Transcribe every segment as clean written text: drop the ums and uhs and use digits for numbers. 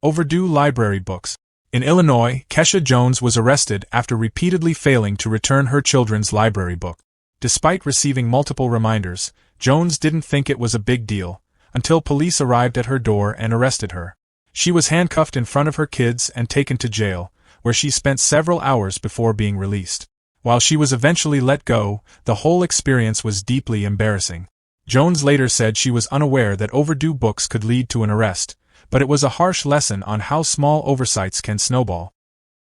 Overdue library books. In Illinois, Kesha Jones was arrested after repeatedly failing to return her children's library book. Despite receiving multiple reminders, Jones didn't think it was a big deal, until police arrived at her door and arrested her. She was handcuffed in front of her kids and taken to jail, where she spent several hours before being released. While she was eventually let go, the whole experience was deeply embarrassing. Jones later said she was unaware that overdue books could lead to an arrest, but it was a harsh lesson on how small oversights can snowball.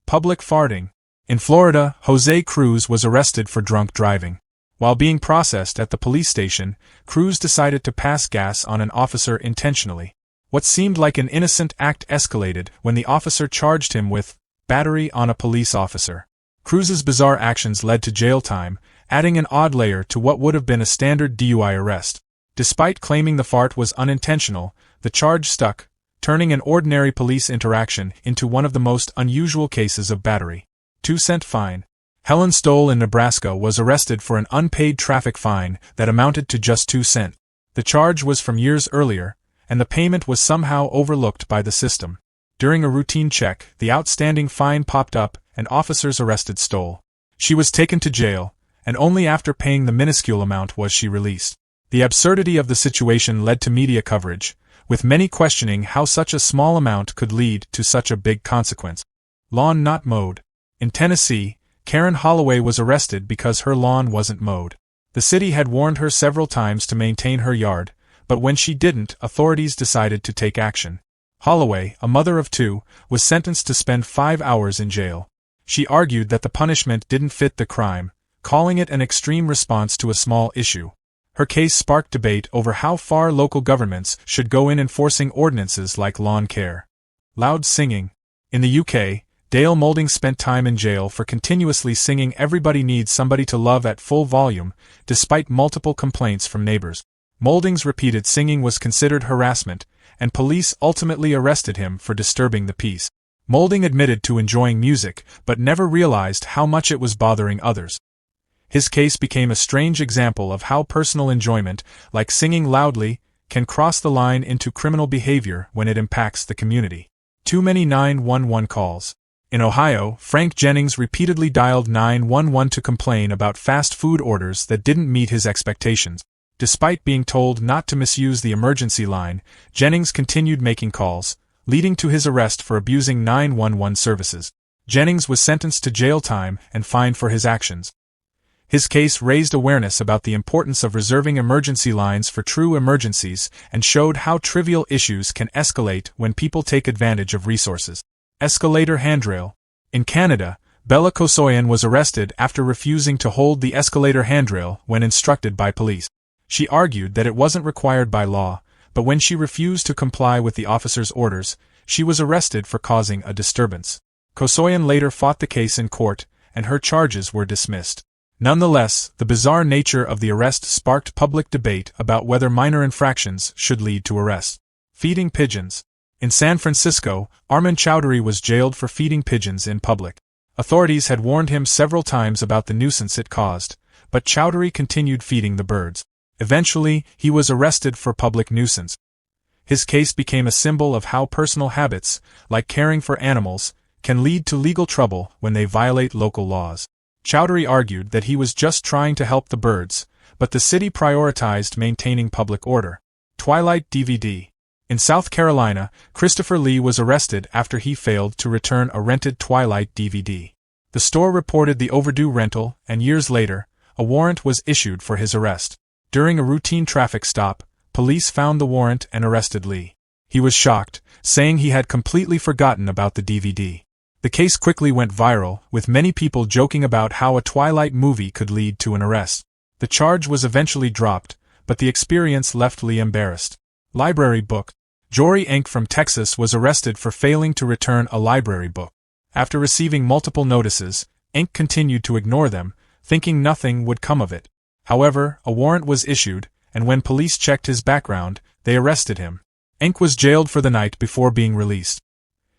Public farting. In Florida, Jose Cruz was arrested for drunk driving. While being processed at the police station, Cruz decided to pass gas on an officer intentionally. What seemed like an innocent act escalated when the officer charged him with battery on a police officer. Cruz's bizarre actions led to jail time, adding an odd layer to what would have been a standard DUI arrest. Despite claiming the fart was unintentional, the charge stuck, turning an ordinary police interaction into one of the most unusual cases of battery. 2-cent fine. Helen Stoll in Nebraska was arrested for an unpaid traffic fine that amounted to just 2 cents. The charge was from years earlier, and the payment was somehow overlooked by the system. During a routine check, the outstanding fine popped up, and officers arrested Stoll. She was taken to jail, and only after paying the minuscule amount was she released. The absurdity of the situation led to media coverage, with many questioning how such a small amount could lead to such a big consequence. Lawn not mowed. In Tennessee, Karen Holloway was arrested because her lawn wasn't mowed. The city had warned her several times to maintain her yard, but when she didn't, authorities decided to take action. Holloway, a mother of 2, was sentenced to spend 5 hours in jail. She argued that the punishment didn't fit the crime, calling it an extreme response to a small issue. Her case sparked debate over how far local governments should go in enforcing ordinances like lawn care. Loud singing. In the UK, Dale Moulding spent time in jail for continuously singing "Everybody Needs Somebody to Love" at full volume, despite multiple complaints from neighbors. Moulding's repeated singing was considered harassment, and police ultimately arrested him for disturbing the peace. Moulding admitted to enjoying music, but never realized how much it was bothering others. His case became a strange example of how personal enjoyment, like singing loudly, can cross the line into criminal behavior when it impacts the community. Too many 911 calls. In Ohio, Frank Jennings repeatedly dialed 911 to complain about fast food orders that didn't meet his expectations. Despite being told not to misuse the emergency line, Jennings continued making calls, leading to his arrest for abusing 911 services. Jennings was sentenced to jail time and fined for his actions. His case raised awareness about the importance of reserving emergency lines for true emergencies and showed how trivial issues can escalate when people take advantage of resources. Escalator handrail. In Canada, Bella Kosoyan was arrested after refusing to hold the escalator handrail when instructed by police. She argued that it wasn't required by law, but when she refused to comply with the officer's orders, she was arrested for causing a disturbance. Kosoyan later fought the case in court, and her charges were dismissed. Nonetheless, the bizarre nature of the arrest sparked public debate about whether minor infractions should lead to arrest. Feeding pigeons. In San Francisco, Armand Chowdhury was jailed for feeding pigeons in public. Authorities had warned him several times about the nuisance it caused, but Chowdhury continued feeding the birds. Eventually, he was arrested for public nuisance. His case became a symbol of how personal habits, like caring for animals, can lead to legal trouble when they violate local laws. Chowdhury argued that he was just trying to help the birds, but the city prioritized maintaining public order. Twilight DVD. In South Carolina, Christopher Lee was arrested after he failed to return a rented Twilight DVD. The store reported the overdue rental, and years later, a warrant was issued for his arrest. During a routine traffic stop, police found the warrant and arrested Lee. He was shocked, saying he had completely forgotten about the DVD. The case quickly went viral, with many people joking about how a Twilight movie could lead to an arrest. The charge was eventually dropped, but the experience left Lee embarrassed. Library book. Jory Enck from Texas was arrested for failing to return a library book. After receiving multiple notices, Enck continued to ignore them, thinking nothing would come of it. However, a warrant was issued, and when police checked his background, they arrested him. Enck was jailed for the night before being released.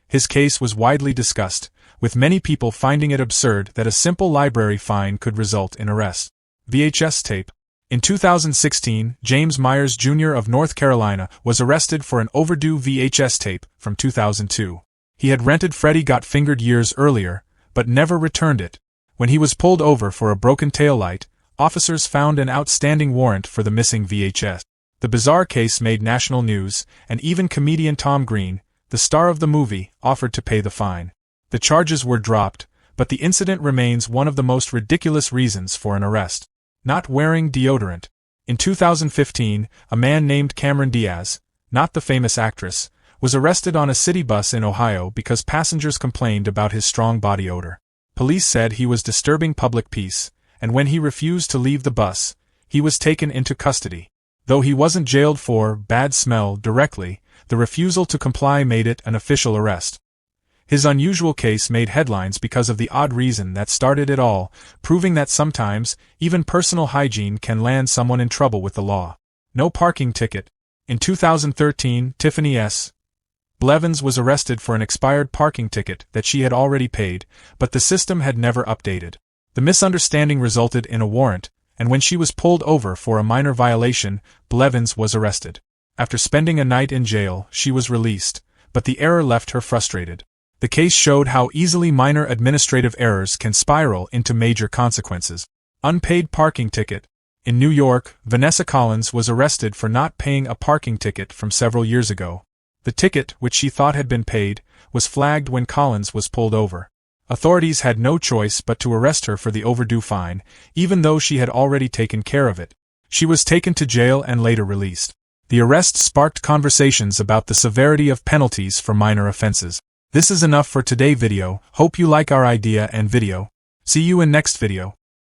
His case was widely discussed, with many people finding it absurd that a simple library fine could result in arrest. VHS tape. In 2016, James Myers Jr. of North Carolina was arrested for an overdue VHS tape from 2002. He had rented Freddy Got Fingered years earlier, but never returned it. When he was pulled over for a broken taillight, officers found an outstanding warrant for the missing VHS. The bizarre case made national news, and even comedian Tom Green, the star of the movie, offered to pay the fine. The charges were dropped, but the incident remains one of the most ridiculous reasons for an arrest. Not wearing deodorant. In 2015, a man named Cameron Diaz, not the famous actress, was arrested on a city bus in Ohio because passengers complained about his strong body odor. Police said he was disturbing public peace, and when he refused to leave the bus, he was taken into custody. Though he wasn't jailed for bad smell directly, the refusal to comply made it an official arrest. His unusual case made headlines because of the odd reason that started it all, proving that sometimes, even personal hygiene can land someone in trouble with the law. No parking ticket. In 2013, Tiffany S. Blevins was arrested for an expired parking ticket that she had already paid, but the system had never updated. The misunderstanding resulted in a warrant, and when she was pulled over for a minor violation, Blevins was arrested. After spending a night in jail, she was released, but the error left her frustrated. The case showed how easily minor administrative errors can spiral into major consequences. Unpaid parking ticket. In New York, Vanessa Collins was arrested for not paying a parking ticket from several years ago. The ticket, which she thought had been paid, was flagged when Collins was pulled over. Authorities had no choice but to arrest her for the overdue fine, even though she had already taken care of it. She was taken to jail and later released. The arrest sparked conversations about the severity of penalties for minor offenses. This is enough for today's video. Hope you like our idea and video. See you in next video.